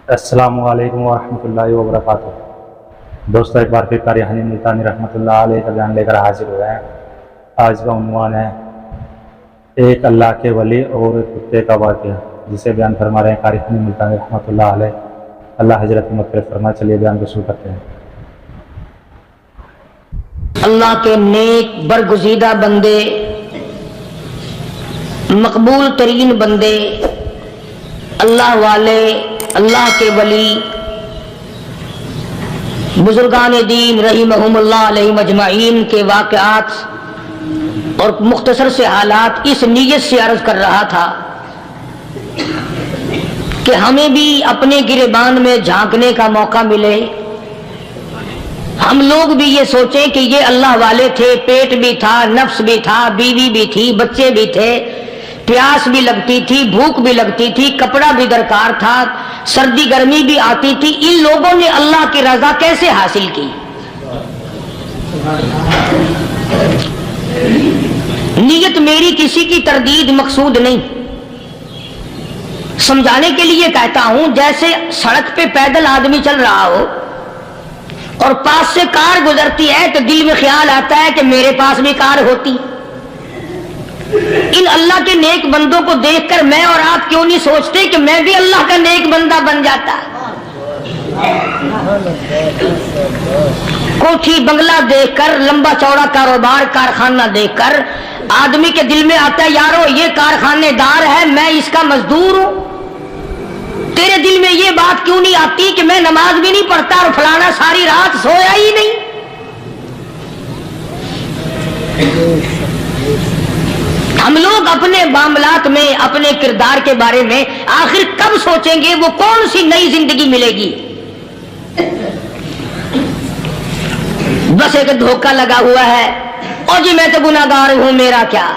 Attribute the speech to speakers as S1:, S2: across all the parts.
S1: السلام علیکم ورحمۃ اللہ وبرکاتہ۔ دوستو ایک بار پھر قاری حنین ملتانی رحمۃ اللہ علیہ کا بیان لے کر حاضر ہوئے ہیں۔ آج کا عنوان ہے ایک اللہ کے ولی اور ایک کتے کا واقعہ، جسے بیان فرما رہے ہیں قاری حنین ملتانی رحمۃ اللہ علیہ۔ اللہ حضرت کی مغفرت فرمائے۔ چلیے بیان کو شروع کرتے ہیں۔
S2: اللہ کے نیک برگزیدہ بندے، مقبول ترین بندے، اللہ والے، اللہ کے ولی، بزرگان دین رحمہم اللہ علیہ مجمعین کے واقعات اور مختصر سے حالات اس نیت سے عرض کر رہا تھا کہ ہمیں بھی اپنے گریبان میں جھانکنے کا موقع ملے، ہم لوگ بھی یہ سوچیں کہ یہ اللہ والے تھے، پیٹ بھی تھا، نفس بھی تھا، بیوی بھی تھی، بچے بھی تھے، پیاس بھی لگتی تھی، بھوک بھی لگتی تھی، کپڑا بھی درکار تھا، سردی گرمی بھی آتی تھی۔ ان لوگوں نے اللہ کی رضا کیسے حاصل کی؟ نیت میری کسی کی تردید مقصود نہیں، سمجھانے کے لیے کہتا ہوں، جیسے سڑک پہ پیدل آدمی چل رہا ہو اور پاس سے کار گزرتی ہے تو دل میں خیال آتا ہے کہ میرے پاس بھی کار ہوتی۔ ان اللہ کے نیک بندوں کو دیکھ کر میں اور آپ کیوں نہیں سوچتے کہ میں بھی اللہ کا نیک بندہ بن جاتا؟ کوٹھی بنگلہ دیکھ کر، لمبا چوڑا کاروبار کارخانہ دیکھ کر آدمی کے دل میں آتا ہے یارو یہ کارخانے دار ہے، میں اس کا مزدور ہوں۔ تیرے دل میں یہ بات کیوں نہیں آتی کہ میں نماز بھی نہیں پڑھتا اور فلانا ساری رات سویا ہی نہیں؟ ہم لوگ اپنے معاملات میں، اپنے کردار کے بارے میں آخر کب سوچیں گے؟ وہ کون سی نئی زندگی ملے گی؟ بس ایک دھوکہ لگا ہوا ہے، او جی میں تو گناہگار ہوں میرا کیا،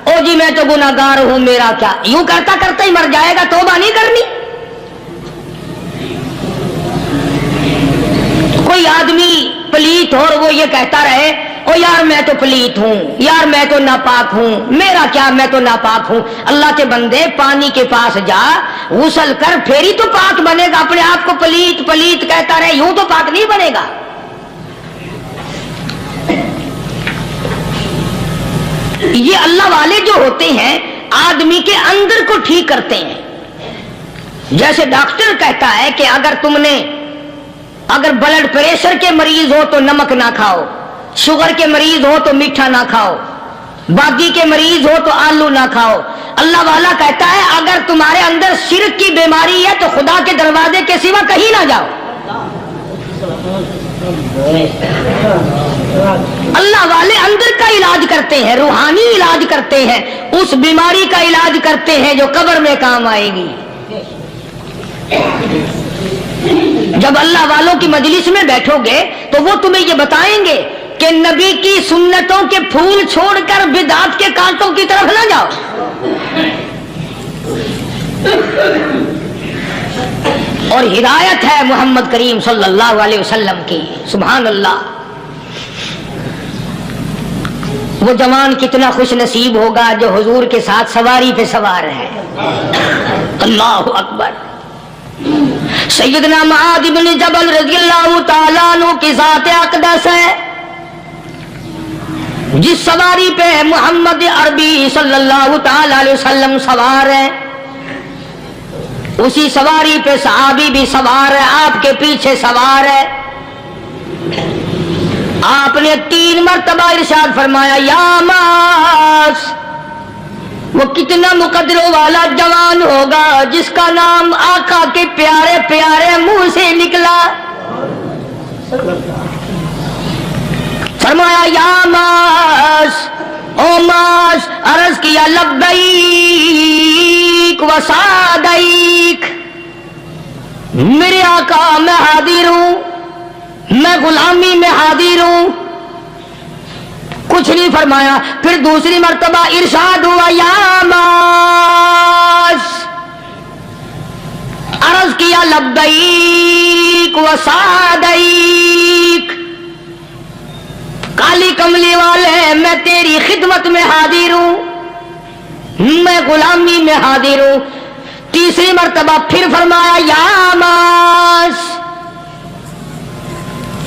S2: او جی میں تو گناہگار ہوں میرا کیا، یوں کرتا کرتا ہی مر جائے گا، توبہ نہیں کرنی۔ کوئی آدمی پلیت ہو اور وہ یہ کہتا رہے او یار میں تو پلیت ہوں، یار میں تو ناپاک ہوں، میرا کیا میں تو ناپاک ہوں۔ اللہ کے بندے پانی کے پاس جا، غسل کر، پھر ہی تو پاک بنے گا۔ اپنے آپ کو پلیت پلیت کہتا رہے، یوں تو پاک نہیں بنے گا۔ یہ اللہ والے جو ہوتے ہیں آدمی کے اندر کو ٹھیک کرتے ہیں۔ جیسے ڈاکٹر کہتا ہے کہ اگر بلڈ پریشر کے مریض ہو تو نمک نہ کھاؤ، شوگر کے مریض ہو تو میٹھا نہ کھاؤ، باقی کے مریض ہو تو آلو نہ کھاؤ۔ اللہ والا کہتا ہے اگر تمہارے اندر شرک کی بیماری ہے تو خدا کے دروازے کے سوا کہیں نہ جاؤ۔ اللہ والے اندر کا علاج کرتے ہیں، روحانی علاج کرتے ہیں، اس بیماری کا علاج کرتے ہیں جو قبر میں کام آئے گی۔ جب اللہ والوں کی مجلس میں بیٹھو گے تو وہ تمہیں یہ بتائیں گے کہ نبی کی سنتوں کے پھول چھوڑ کر بدعت کے کانٹوں کی طرف نہ جاؤ۔ اور ہدایت ہے محمد کریم صلی اللہ علیہ وسلم کی، سبحان اللہ۔ وہ جوان کتنا خوش نصیب ہوگا جو حضور کے ساتھ سواری پہ سوار ہے۔ اللہ اکبر۔ سیدنا معاذ بن جبل رضی اللہ تعالیٰ عنہ کی ذات اقدس ہے، جس سواری پہ محمد عربی صلی اللہ تعالیٰ علیہ وسلم سوار ہے، اسی سواری پہ صحابی بھی سوار ہے، آپ کے پیچھے سوار ہے۔ آپ نے 3 مرتبہ ارشاد فرمایا یا معاذ، وہ کتنا مقدروں والا جوان ہوگا جس کا نام آقا کے پیارے پیارے منہ سے نکلا۔ فرمایا یا معاذ، او معاذ، عرض کیا لبیک و سعدیک، میرے آقا میں حاضر ہوں، میں غلامی میں حاضر ہوں۔ کچھ نہیں فرمایا۔ پھر دوسری مرتبہ ارشاد ہوا یا معاذ، عرض کیا لبیک و سعدیک، کالی کملی والے میں تیری خدمت میں حاضر ہوں، میں غلامی میں حاضر ہوں۔ تیسری مرتبہ پھر فرمایا یا معاذ،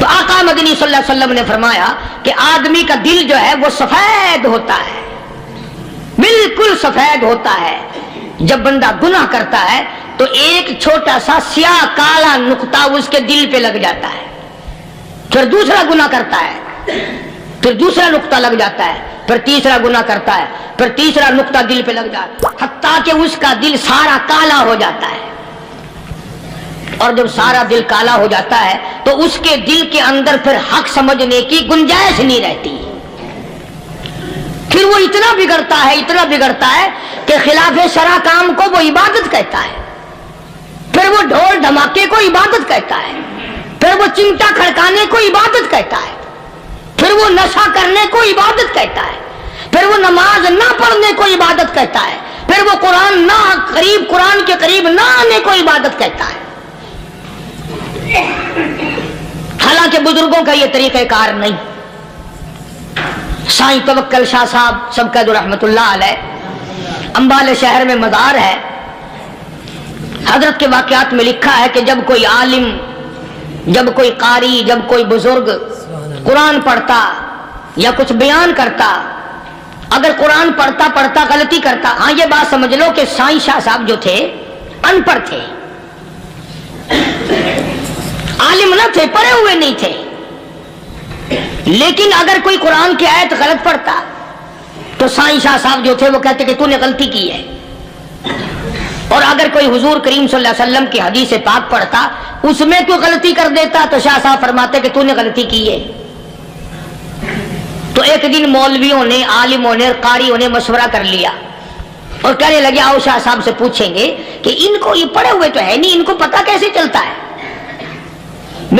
S2: تو آقا مدنی صلی اللہ علیہ وسلم نے فرمایا کہ آدمی کا دل جو ہے وہ سفید ہوتا ہے، بالکل سفید ہوتا ہے۔ جب بندہ گناہ کرتا ہے تو ایک چھوٹا سا سیاہ کالا نقطہ اس کے دل پہ لگ جاتا ہے، پھر دوسرا گناہ کرتا ہے، پھر دوسرا نقطہ لگ جاتا ہے، پھر تیسرا گناہ کرتا ہے، پھر تیسرا نقطہ دل پہ لگ جاتا ہے، حتیٰ کہ اس کا دل سارا کالا ہو جاتا ہے۔ اور جب سارا دل کالا ہو جاتا ہے تو اس کے دل کے اندر پھر حق سمجھنے کی گنجائش نہیں رہتی، پھر وہ اتنا بگڑتا ہے کہ خلاف شرع کام کو وہ عبادت کہتا ہے، پھر وہ ڈھول دھماکے کو عبادت کہتا ہے، پھر وہ چمٹا کھڑکانے کو عبادت کہتا ہے، پھر وہ نشہ کرنے کو عبادت کہتا ہے، پھر وہ نماز نہ پڑھنے کو عبادت کہتا ہے، پھر وہ قرآن کے قریب نہ آنے کو عبادت کہتا ہے۔ حالانکہ بزرگوں کا یہ طریقہ کار نہیں۔ سائیں توکل شاہ صاحب سبقت رحمت اللہ علیہ امبالے شہر میں مزار ہے، حضرت کے واقعات میں لکھا ہے کہ جب کوئی عالم، جب کوئی قاری، جب کوئی بزرگ قرآن پڑھتا یا کچھ بیان کرتا، اگر قرآن پڑھتا غلطی کرتا، ہاں یہ بات سمجھ لو کہ سائیں شاہ صاحب جو تھے ان پڑھ تھے، عالم نہ تھے، پڑھے ہوئے نہیں تھے، لیکن اگر کوئی قرآن کی آیت غلط پڑھتا تو سائیں شاہ صاحب جو تھے وہ کہتے کہ تو نے غلطی کی ہے، اور اگر کوئی حضور کریم صلی اللہ علیہ وسلم کی حدیث پاک پڑھتا اس میں تو غلطی کر دیتا تو شاہ صاحب فرماتے کہ تو نے غلطی کی ہے۔ تو ایک دن مولویوں نے، عالموں نے، قاریوں نے مشورہ کر لیا اور کہنے لگے آؤ شاہ صاحب سے پوچھیں گے کہ ان کو، یہ پڑھے ہوئے تو ہے نہیں، ان کو پتہ کیسے چلتا ہے،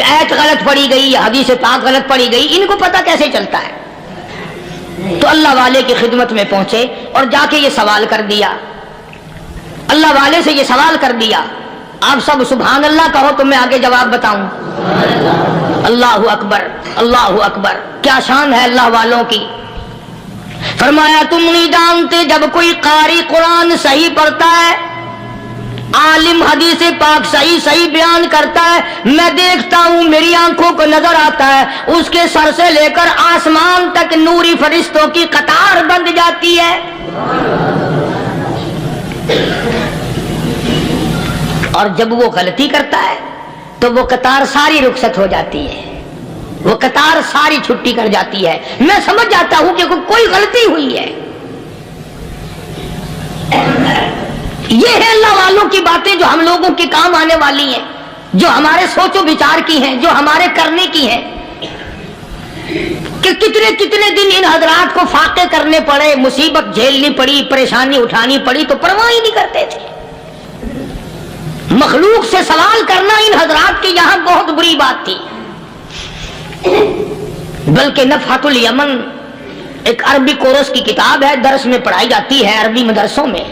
S2: آیت غلط پڑھی گئی یا حدیث پاک غلط پڑھی گئی، ان کو پتہ کیسے چلتا ہے؟ تو اللہ والے کی خدمت میں پہنچے اور جا کے یہ سوال کر دیا، اللہ والے سے یہ سوال کر دیا۔ آپ سب سبحان اللہ کہو تو میں آگے جواب بتاؤں۔ اللہ اکبر، اللہ اکبر، کیا شان ہے اللہ والوں کی۔ فرمایا تم نہیں جانتے جب کوئی قاری قرآن صحیح پڑھتا ہے، عالم حدیث پاک صحیح بیان کرتا ہے، میں دیکھتا ہوں، میری آنکھوں کو نظر آتا ہے، اس کے سر سے لے کر آسمان تک نوری فرشتوں کی قطار بند جاتی ہے، اور جب وہ غلطی کرتا ہے تو وہ قطار ساری رخصت ہو جاتی ہے، وہ قطار ساری چھٹی کر جاتی ہے، میں سمجھ جاتا ہوں کہ کوئی غلطی ہوئی ہے۔ یہ ہے اللہ والوں کی باتیں جو ہم لوگوں کے کام آنے والی ہیں، جو ہمارے سوچ و بچار کی ہیں، جو ہمارے کرنے کی ہیں، کہ کتنے دن ان حضرات کو فاقے کرنے پڑے، مصیبت جھیلنی پڑی، پریشانی اٹھانی پڑی، تو پرواہ ہی نہیں کرتے تھے۔ مخلوق سے سوال کرنا ان حضرات کے یہاں بہت بری بات تھی۔ بلکہ نفحۃ الیمن ایک عربی کورس کی کتاب ہے، درس میں پڑھائی جاتی ہے عربی مدرسوں میں۔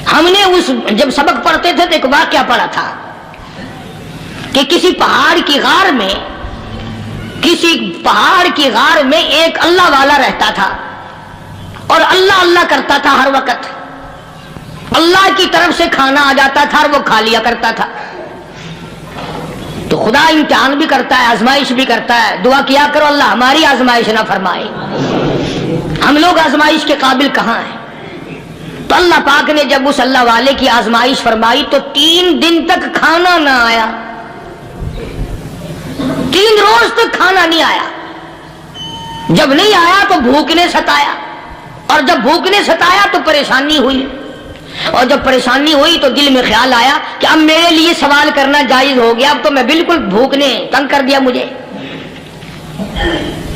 S2: ہم نے جب سبق پڑھتے تھے تو ایک واقعہ پڑھا تھا کہ کسی پہاڑ کی غار میں ایک اللہ والا رہتا تھا اور اللہ کرتا تھا، ہر وقت اللہ کی طرف سے کھانا آ جاتا تھا اور وہ کھا لیا کرتا تھا۔ تو خدا امتحان بھی کرتا ہے، آزمائش بھی کرتا ہے، دعا کیا کرو اللہ ہماری آزمائش نہ فرمائے، ہم لوگ آزمائش کے قابل کہاں ہیں۔ تو اللہ پاک نے جب اس اللہ والے کی آزمائش فرمائی تو 3 دن تک کھانا نہ آیا، 3 روز تک کھانا نہیں آیا۔ جب نہیں آیا تو بھوک نے ستایا، اور جب بھوک نے ستایا تو پریشانی ہوئی، اور جب پریشانی ہوئی تو دل میں خیال آیا کہ اب میرے لیے سوال کرنا جائز ہو گیا، اب تو میں بالکل بھوک نے تنگ کر دیا مجھے۔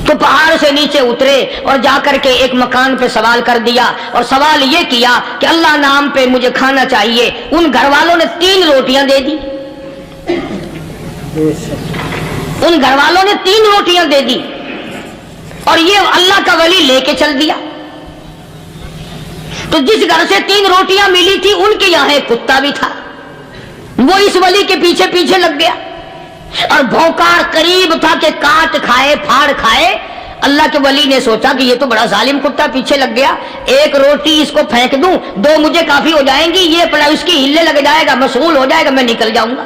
S2: تو پہاڑ سے نیچے اترے اور جا کر کے ایک مکان پہ سوال کر دیا، اور سوال یہ کیا کہ اللہ نام پہ مجھے کھانا چاہیے۔ ان گھر والوں نے 3 روٹیاں دے دی، ان گھر والوں نے 3 روٹیاں دے دی، اور یہ اللہ کا ولی لے کے چل دیا۔ تو جس گھر سے 3 روٹیاں ملی تھی ان کے یہاں ایک کتا بھی تھا، وہ اس ولی کے پیچھے پیچھے لگ گیا اور بھونکار قریب تھا کہ کاٹ کھائے، پھاڑ کھائے۔ اللہ کے ولی نے سوچا کہ یہ تو بڑا ظالم کتا پیچھے لگ گیا، 1 روٹی اس کو پھینک دوں، 2 مجھے کافی ہو جائیں گی، یہ پڑا اس کی ہلے لگ جائے گا، مشغول ہو جائے گا، میں نکل جاؤں گا۔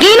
S2: 3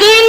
S2: 3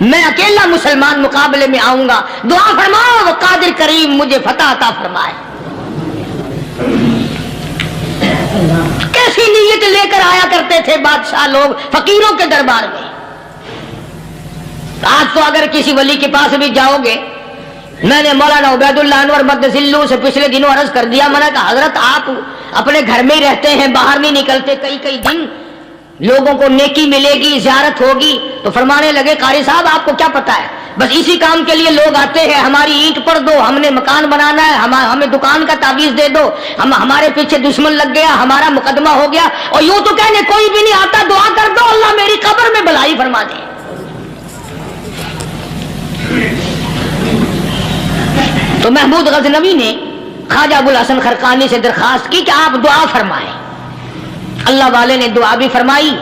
S2: میں اکیلا مسلمان مقابلے میں آؤں گا، دعا فرماؤ وہ قادر کریم مجھے فتح عطا فرمائے۔ کیسی نیت لے کر آیا کرتے تھے بادشاہ لوگ فقیروں کے دربار میں۔ آج تو اگر کسی ولی کے پاس بھی جاؤ گے، میں نے مولانا عبید اللہ انور مدثلو سے پچھلے دنوں عرض کر دیا، میں نے کہا حضرت آپ اپنے گھر میں ہی رہتے ہیں، باہر نہیں نکلتے، کئی دن لوگوں کو نیکی ملے گی، زیارت ہوگی، تو فرمانے لگے قاری صاحب آپ کو کیا پتا ہے، بس اسی کام کے لیے لوگ آتے ہیں، ہماری اینٹ پر دو، ہم نے مکان بنانا ہے، ہمیں دکان کا تعویذ دے دو، ہمارے پیچھے دشمن لگ گیا، ہمارا مقدمہ ہو گیا، اور یوں تو کہنے کوئی بھی نہیں آتا، دعا کر دو اللہ میری قبر میں بھلائی فرما دے۔ تو محمود غزنوی نے خواجہ ابو الحسن خرقانی سے درخواست کی کہ آپ دعا فرمائیں۔ اللہ والے نے دعا بھی فرمائی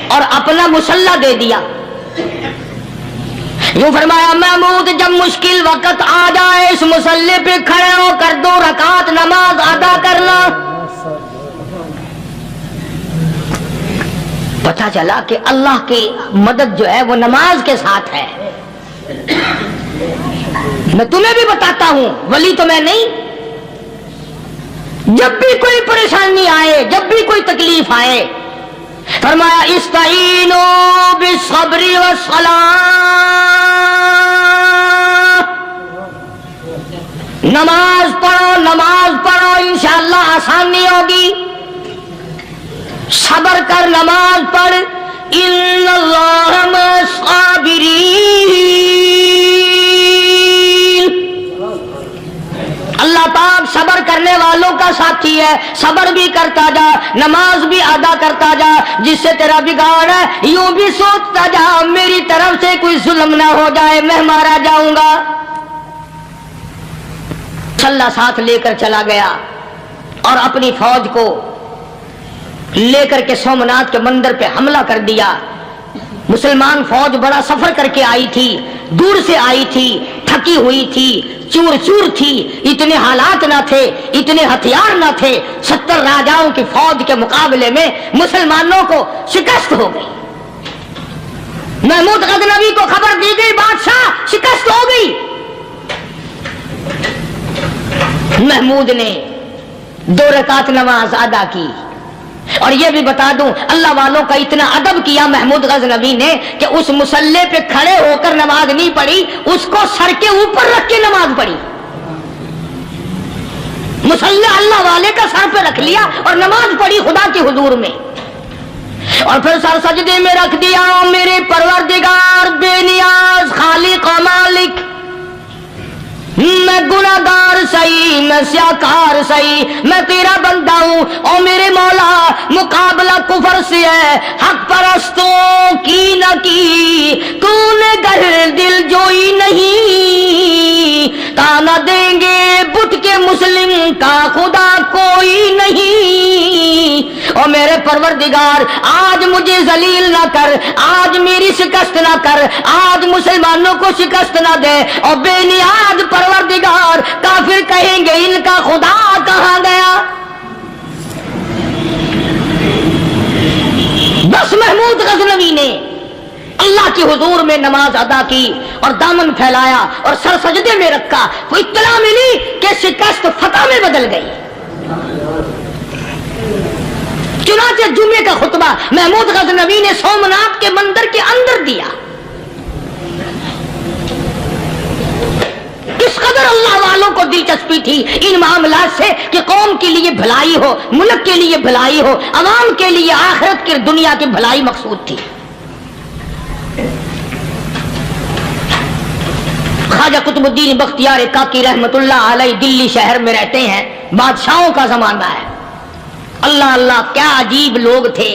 S2: اور اپنا مسلح دے دیا۔ یوں فرمایا محمود جب مشکل وقت آ جائے اس مسلح پہ کھڑے ہو کر 2 رکعت نماز ادا کرنا۔ پتہ چلا کہ اللہ کی مدد جو ہے وہ نماز کے ساتھ ہے۔ میں تمہیں بھی بتاتا ہوں، ولی تو میں نہیں، جب بھی کوئی پریشانی آئے، جب بھی کوئی تکلیف آئے، فرمایا استعینوا بالصبر والصلاۃ، نماز پڑھو انشاءاللہ آسانی ہوگی، صبر کر نماز پڑھ، ان اللہ مع الصابرین، اللہ پاک صبر کرنے والوں کا ساتھی ہے، صبر بھی کرتا جا، نماز بھی ادا کرتا جا، جس سے تیرا بگاڑ ہے یوں بھی سوچتا جا میری طرف سے کوئی ظلم نہ ہو جائے، میں مارا جاؤں گا۔ اللہ ساتھ لے کر چلا گیا اور اپنی فوج کو لے کر کے سومناتھ کے مندر پہ حملہ کر دیا۔ مسلمان فوج بڑا سفر کر کے آئی تھی، دور سے آئی تھی، تھکی ہوئی تھی، چور چور تھی، اتنے حالات نہ تھے، اتنے ہتھیار نہ تھے، 70 راجاؤں کی فوج کے مقابلے میں مسلمانوں کو شکست ہو گئی۔ محمود غزنوی کو خبر دی گئی بادشاہ شکست ہو گئی۔ محمود نے 2 رکعت نماز ادا کی، اور یہ بھی بتا دوں اللہ والوں کا اتنا ادب کیا محمود غزنوی نے کہ اس مسلح پہ کھڑے ہو کر نماز نہیں پڑھی، اس کو سر کے اوپر رکھ کے نماز پڑھی۔ مسلح اللہ والے کا سر پہ رکھ لیا اور نماز پڑھی خدا کے حضور میں، اور پھر سر سجدے میں رکھ دیا۔ میرے پروردگار بے نیاز خالق و مالک، میں گناہگار سہی، میں سیاکار سہی، میں تیرا بندہ ہوں، اور میرے مولا مقابلہ کفر سے ہے، حق پرستوں کی نہ کی کون گر دل جوئی نہیں، تانا دیں گے بت کے مسلم کا خدا کوئی نہیں، اور میرے پروردگار آج مجھے ذلیل نہ کر، آج میری شکست نہ کر، آج مسلمانوں کو شکست نہ دے، اور بے نیاز پروردگار کافر کہیں گے ان کا خدا کہاں گیا۔ بس محمود غزنوی نے اللہ کے حضور میں نماز ادا کی اور دامن پھیلایا اور سر سجدے میں رکھا، تو اطلاع ملی کہ شکست فتح میں بدل گئی۔ چنانچہ جمعے کا خطبہ محمود غزنوی نے سومناتھ کے مندر کے اندر دیا۔ اس قدر اللہ والوں کو دلچسپی تھی ان معاملات سے کہ قوم کے لیے بھلائی ہو، ملک کے لیے بھلائی ہو، عوام کے لیے آخرت کی دنیا کی بھلائی مقصود تھی۔ خواجہ قطب الدین بختیار کاکی رحمت اللہ علیہ دلی شہر میں رہتے ہیں، بادشاہوں کا زمانہ ہے۔ اللہ اللہ کیا عجیب لوگ تھے۔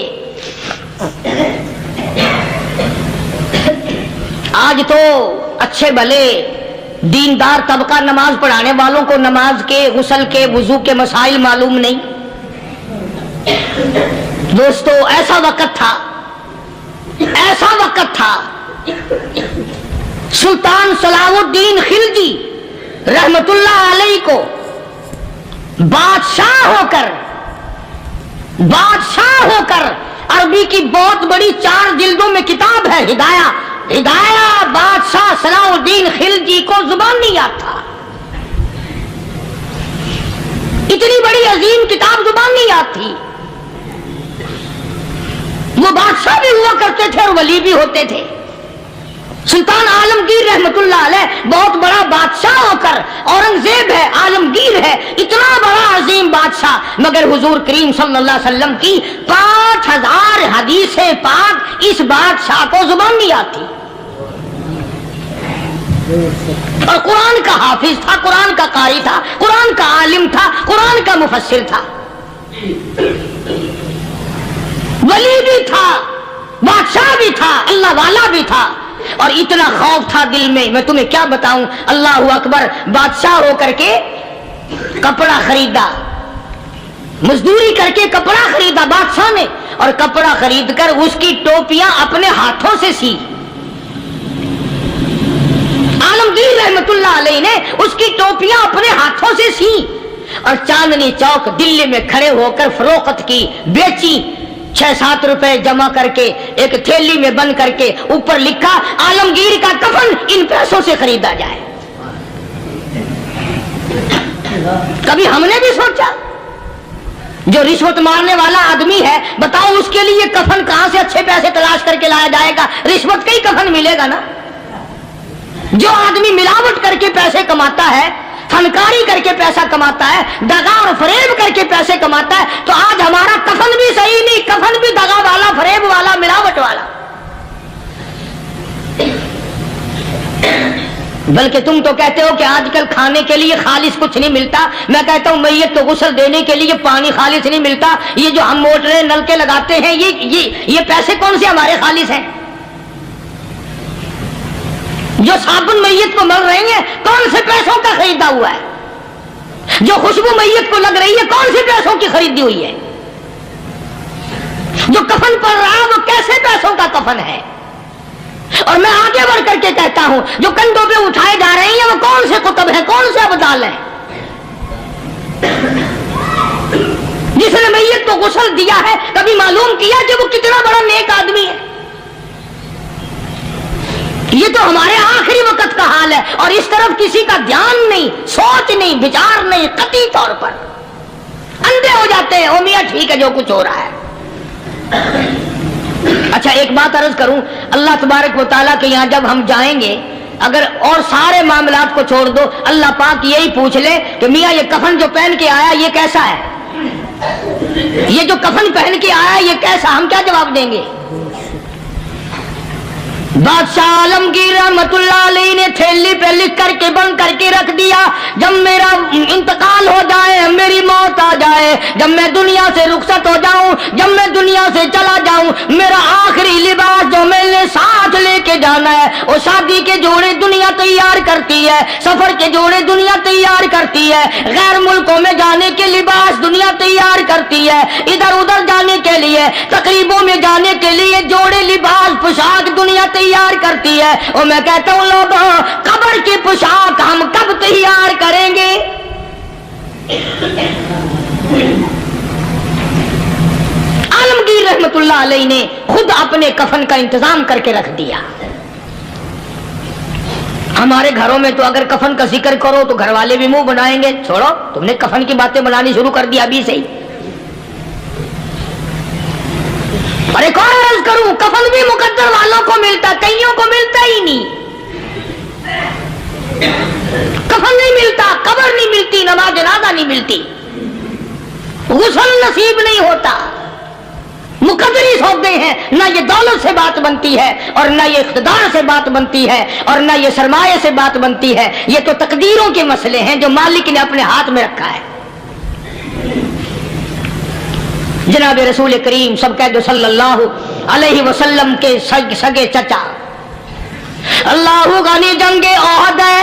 S2: آج تو اچھے بھلے دیندار طبقہ نماز پڑھانے والوں کو نماز کے، غسل کے، وضو کے مسائل معلوم نہیں۔ دوستو ایسا وقت تھا سلطان صلاح الدین خلجی رحمت اللہ علیہ کو بادشاہ ہو کر عربی کی بہت بڑی 4 جلدوں میں کتاب ہے ہدایہ الدین خلجی کو زبان نہیں یاد تھا، اتنی بڑی عظیم کتاب زبان نہیں یاد تھی. وہ بادشاہ بھی ہوا کرتے تھے اور ولی بھی ہوتے تھے. سلطان عالمگیر رحمت اللہ علیہ بہت بڑا بادشاہ ہو کر، اورنگزیب ہے، عالمگیر ہے، اتنا بڑا عظیم بادشاہ، مگر حضور کریم صلی اللہ علیہ وسلم کی 5000 حدیث پاک اس بادشاہ کو زبان نہیں آتی. اور قرآن کا حافظ تھا، قرآن کا قاری تھا، قرآن کا عالم تھا، قرآن کا مفسر تھا، ولی بھی تھا، بادشاہ بھی تھا، اللہ والا بھی تھا. اور اتنا خوف تھا دل میں تمہیں کیا بتاؤں. اللہ اکبر، بادشاہ ہو کر کے کپڑا خریدا، مزدوری کر کے کپڑا خریدا بادشاہ نے، اور کپڑا خرید کر اس کی ٹوپیاں اپنے ہاتھوں سے سی. عالمگیر رحمت اللہ علیہ نے اس کی ٹوپیاں اپنے ہاتھوں سے سی اور چاندنی چوک دلی میں کھڑے ہو کر فروخت کی، بیچی. 6-7 روپے جمع کر کے ایک تھیلی میں بند کر کے اوپر لکھا عالمگیر کا کفن ان پیسوں سے خریدا جائے. کبھی ہم نے بھی سوچا جو رشوت مارنے والا آدمی ہے، بتاؤ اس کے لیے کفن کہاں سے اچھے پیسے تلاش کر کے لایا جائے گا؟ رشوت کا ہی کفن ملے گا نا. جو آدمی ملاوٹ کر کے پیسے کماتا ہے، فنکاری کر کے پیسہ کماتا ہے، دغا اور فریب کر کے پیسے کماتا ہے، تو آج ہمارا کفن بھی صحیح نہیں، کفن بھی دغا والا، فریب والا، ملاوٹ والا. بلکہ تم تو کہتے ہو کہ آج کل کھانے کے لیے خالص کچھ نہیں ملتا. میں کہتا ہوں میت کو غسل دینے کے لیے پانی خالص نہیں ملتا. یہ جو ہم موٹریں نل کے لگاتے ہیں، یہ پیسے کون سے ہمارے خالص ہیں؟ جو صابن میت کو مل رہی ہے کون سے پیسوں کا خریدا ہوا ہے؟ جو خوشبو میت کو لگ رہی ہے کون سے پیسوں کی خریدی ہوئی ہے؟ جو کفن پڑ رہا ہے وہ کیسے پیسوں کا کفن ہے؟ اور میں آگے بڑھ کر کے کہتا ہوں جو کندھوں پہ اٹھائے جا رہے ہیں وہ کون سے کتب ہیں، کون سے ابدال ہیں؟ جس نے میت کو غسل دیا ہے کبھی معلوم کیا کہ وہ کتنا بڑا نیک آدمی ہے؟ یہ تو ہمارے آخری وقت کا حال ہے اور اس طرف کسی کا دھیان نہیں، سوچ نہیں، وچار نہیں. قطعی طور پر اندھے ہو جاتے ہیں. او میاں ٹھیک ہے جو کچھ ہو رہا ہے. اچھا ایک بات عرض کروں، اللہ تبارک و تعالیٰ کے یہاں جب ہم جائیں گے، اگر اور سارے معاملات کو چھوڑ دو، اللہ پاک یہی پوچھ لے کہ میاں یہ کفن جو پہن کے آیا یہ کیسا ہے؟ یہ جو کفن پہن کے آیا یہ کیسا؟ ہم کیا جواب دیں گے؟ بادشاہ عالمگیر رحمت اللہ علیہ نے تھیلی پہ لکھ کر کے بند کر کے رکھ دیا، جب میرا انتقال ہو جائے، میری موت آ جائے، جب میں دنیا سے رخصت ہو جاؤں، جب میں دنیا سے چلا جاؤں، میرا آخری لباس جو میں نے ساتھ لے کے جانا ہے وہ شادی کے جوڑے دنیا تیار کرتی ہے، سفر کے جوڑے دنیا تیار کرتی ہے، غیر ملکوں میں جانے کے لباس دنیا تیار کرتی ہے، ادھر ادھر جانے کے لیے، تقریبوں میں جانے کے لیے جوڑے لباس پوشاک دنیا تیار کرتی ہے. اور میں کہتا ہوں لوگوں، قبر کی پوشاک ہم کب تیار کریں گے؟ عالمگیر رحمت اللہ علیہ نے خود اپنے کفن کا انتظام کر کے رکھ دیا. ہمارے گھروں میں تو اگر کفن کا ذکر کرو تو گھر والے بھی منہ بنائیں گے، چھوڑو تم نے کفن کی باتیں بنانی شروع کر دی ابھی سے ہی. اور ایک اور عرض کروں، کفن بھی مقدر والوں کو ملتا، کئیوں کو ملتا ہی نہیں. کفن نہیں ملتا، قبر نہیں ملتی، نماز جنازہ نہیں ملتی، غسل نصیب نہیں ہوتا. مقدر ہوتے ہیں، نہ یہ دولت سے بات بنتی ہے اور نہ یہ اقتدار سے بات بنتی ہے اور نہ یہ سرمایہ سے بات بنتی ہے. یہ تو تقدیروں کے مسئلے ہیں جو مالک نے اپنے ہاتھ میں رکھا ہے. جناب رسول کریم سب کہہ دو صلی اللہ علیہ وسلم کے سگے چچا، اللہ غنی جنگ احد ہے،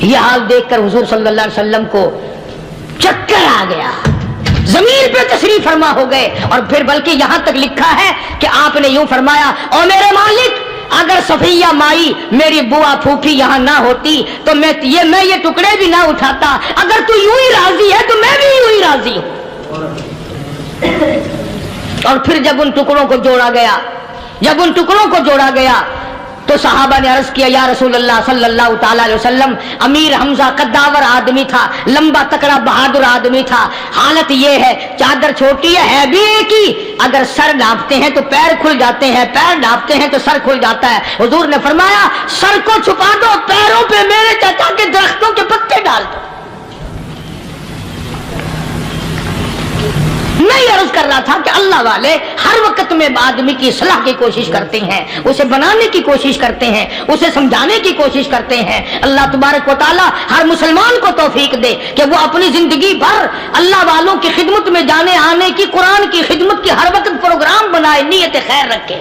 S2: یہ حال دیکھ کر حضور صلی اللہ علیہ وسلم کو چکر آ گیا، زمین پہ تشریف فرما ہو گئے، اور پھر بلکہ یہاں تک لکھا ہے کہ آپ نے یوں فرمایا، او میرے مالک اگر صفیہ مائی میری بوا پھوپھی یہاں نہ ہوتی تو میں یہ ٹکڑے بھی نہ اٹھاتا، اگر تو یوں ہی راضی ہے تو میں بھی یوں ہی راضی ہوں۔ اور پھر جب ان ٹکڑوں کو جوڑا گیا تو صحابہ نے عرض کیا، یا رسول اللہ صلی اللہ تعالی علیہ وسلم، امیر حمزہ قداور آدمی تھا، لمبا تکڑا بہادر آدمی تھا، حالت یہ ہے چادر چھوٹی ہے بھی ایک ہی، اگر سر ڈھانپتے ہیں تو پیر کھل جاتے ہیں، پیر ڈھانپتے ہیں تو سر کھل جاتا ہے۔ حضور نے فرمایا سر کو چھپا دو، پیروں پہ میرے چچا کے درختوں کے پتے ڈال دو۔ میں یہ عرض کر رہا تھا کہ اللہ والے ہر وقت میں آدمی کی اصلاح کی کوشش کرتے ہیں، اسے بنانے کی کوشش کرتے ہیں، اسے سمجھانے کی کوشش کرتے ہیں۔ اللہ تبارک و تعالی ہر مسلمان کو توفیق دے کہ وہ اپنی زندگی بھر اللہ والوں کی خدمت میں جانے آنے کی، قرآن کی خدمت کی ہر وقت پروگرام بنائے، نیت خیر رکھے۔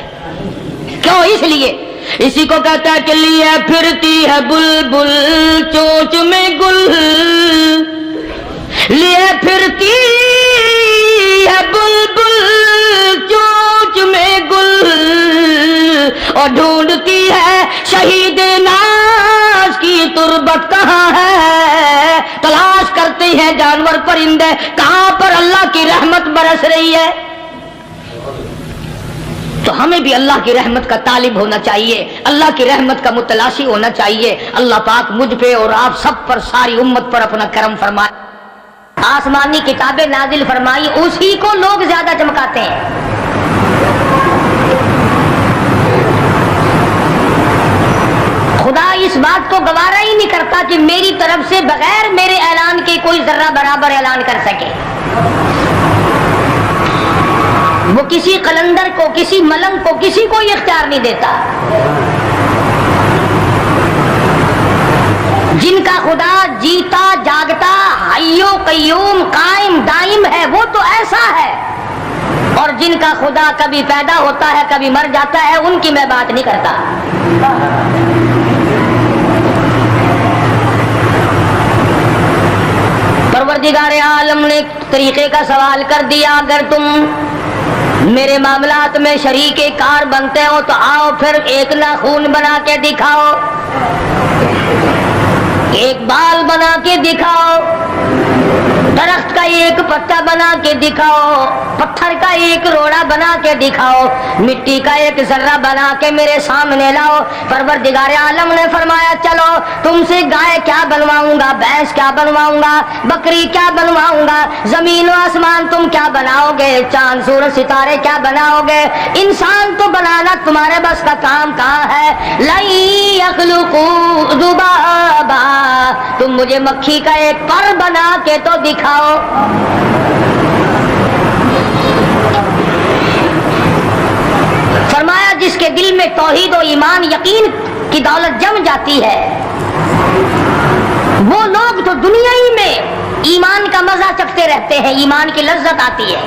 S2: کیوں؟ اس لیے اسی کو کہتا ہے کہ لیے پھرتی ہے بلبل چونچ میں گل، لیے پھرتی ہے بلبل چونچ میں گل، اور ڈھونڈتی ہے شہید ناز کی تربت کہاں ہے، تلاش کرتے ہیں جانور پرندے کہاں پر اللہ کی رحمت برس رہی ہے۔ تو ہمیں بھی اللہ کی رحمت کا طالب ہونا چاہیے، اللہ کی رحمت کا متلاشی ہونا چاہیے۔ اللہ پاک مجھ پہ اور آپ سب پر، ساری امت پر اپنا کرم فرمائے۔ آسمانی کتابیں نازل فرمائی، اسی کو لوگ زیادہ چمکاتے ہیں۔ خدا اس بات کو گوارا ہی نہیں کرتا کہ میری طرف سے بغیر میرے اعلان کے کوئی ذرہ برابر اعلان کر سکے۔ وہ کسی قلندر کو، کسی ملنگ کو، کسی کو یہ اختیار نہیں دیتا۔ جن کا خدا جیتا جاگتا حی و قیوم قائم دائم ہے وہ تو ایسا ہے، اور جن کا خدا کبھی پیدا ہوتا ہے کبھی مر جاتا ہے ان کی میں بات نہیں کرتا۔ پروردگار عالم نے طریقے کا سوال کر دیا، اگر تم میرے معاملات میں شریک کار بنتے ہو تو آؤ پھر ایک ناخون بنا کے دکھاؤ، ایک بال بنا کے دکھاؤ، درخت کا ایک پتا بنا کے دکھاؤ، پتھر کا ایک روڑا بنا کے دکھاؤ، مٹی کا ایک ذرہ بنا کے میرے سامنے لاؤ۔ پروردگار عالم نے فرمایا چلو تم سے گائے کیا بنواؤں گا، بھینس کیا بنواؤں گا، بکری کیا بنواؤں گا، زمین و آسمان تم کیا بناؤ گے، چاند سورج ستارے کیا بناؤ گے، انسان تو بنانا تمہارے بس کا کام کہاں ہے۔ لَن يَخْلُقُوا ذُبَابًا، تم مجھے مکھی کا ایک پر بنا کے تو دکھاؤ۔ فرمایا جس کے دل میں توحید و ایمان یقین کی دولت جم جاتی ہے وہ لوگ تو دنیا ہی میں ایمان کا مزہ چکھتے رہتے ہیں، ایمان کی لذت آتی ہے۔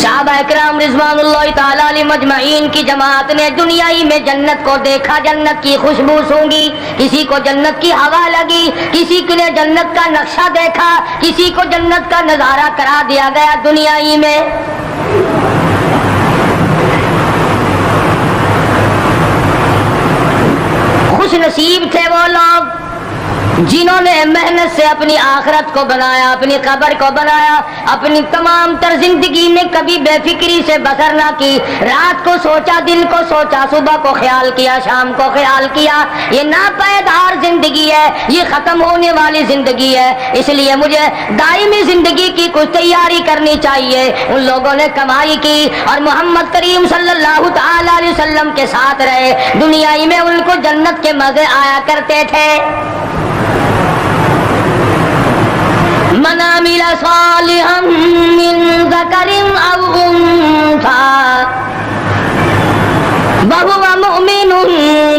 S2: صحابہ اکرام رضوان اللہ تعالی علیہ مجمعین کی جماعت نے دنیا ہی میں جنت کو دیکھا، جنت کی خوشبو سونگی، کسی کو جنت کی ہوا لگی، کسی نے جنت کا نقشہ دیکھا، کسی کو جنت کا نظارہ کرا دیا گیا دنیا ہی میں۔ خوش نصیب تھے وہ لوگ جنہوں نے محنت سے اپنی آخرت کو بنایا، اپنی قبر کو بنایا، اپنی تمام تر زندگی میں کبھی بے فکری سے بسر نہ کی، رات کو سوچا، دن کو سوچا، صبح کو خیال کیا، شام کو خیال کیا۔ یہ ناپائیدار زندگی ہے، یہ ختم ہونے والی زندگی ہے، اس لیے مجھے دائمی زندگی کی کچھ تیاری کرنی چاہیے۔ ان لوگوں نے کمائی کی اور محمد کریم صلی اللہ تعالی علیہ وسلم کے ساتھ رہے، دنیا ہی میں ان کو جنت کے مزے آیا کرتے تھے۔ من عمل صالحا من ذکر او انثى وهو مؤمن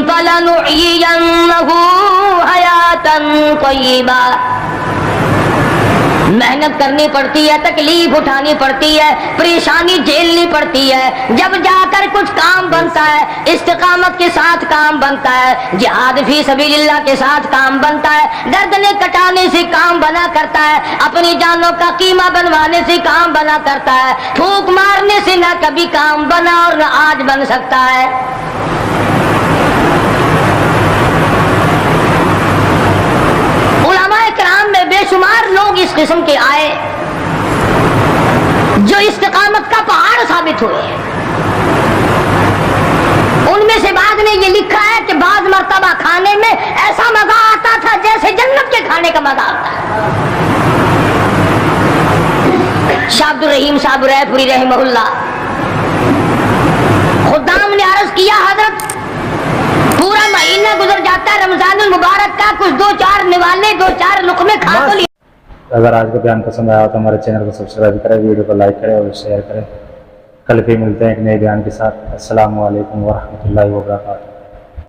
S2: فلنحيينه حياة طيبة محنت کرنی پڑتی ہے, تکلیف اٹھانی پڑتی ہے, پریشانی جھیلنی پڑتی ہے, جب جا کر کچھ کام بنتا ہے, استقامت کے ساتھ کام بنتا ہے, جہاد فی سبیل اللہ کے ساتھ کام بنتا ہے, گردنیں کٹانے سے کام بنا کرتا ہے, اپنی جانوں کا قیمہ بنوانے سے کام بنا کرتا ہے, پھونک مارنے سے نہ کبھی کام بنا اور نہ آج بن سکتا ہے. بے شمار لوگ اس قسم کے آئے جو استقامت کا پہاڑ ثابت ہوئے. ان میں سے بعد نے یہ لکھا ہے کہ بعض مرتبہ کھانے میں ایسا مزہ آتا تھا جیسے جنت کے کھانے کا مزہ آتا ہے. شاہ عبد الرحیم صاحب رائے پوری رحمہ اللہ, خدام نے عرض کیا حضرت پورا مہینہ گزر جاتا ہے رمضان المبارک کا, کچھ دو چار نوالے دو چار لقمے کھا تو لیے.
S1: اگر آج کا بیان پسند آیا تو ہمارے چینل کو سبسکرائب کریں, ویڈیو کو لائک کریں اور شیئر کریں. کل پھر ملتے ہیں ایک نئے بیان کے ساتھ. السلام علیکم ورحمۃ اللہ وبرکاتہ.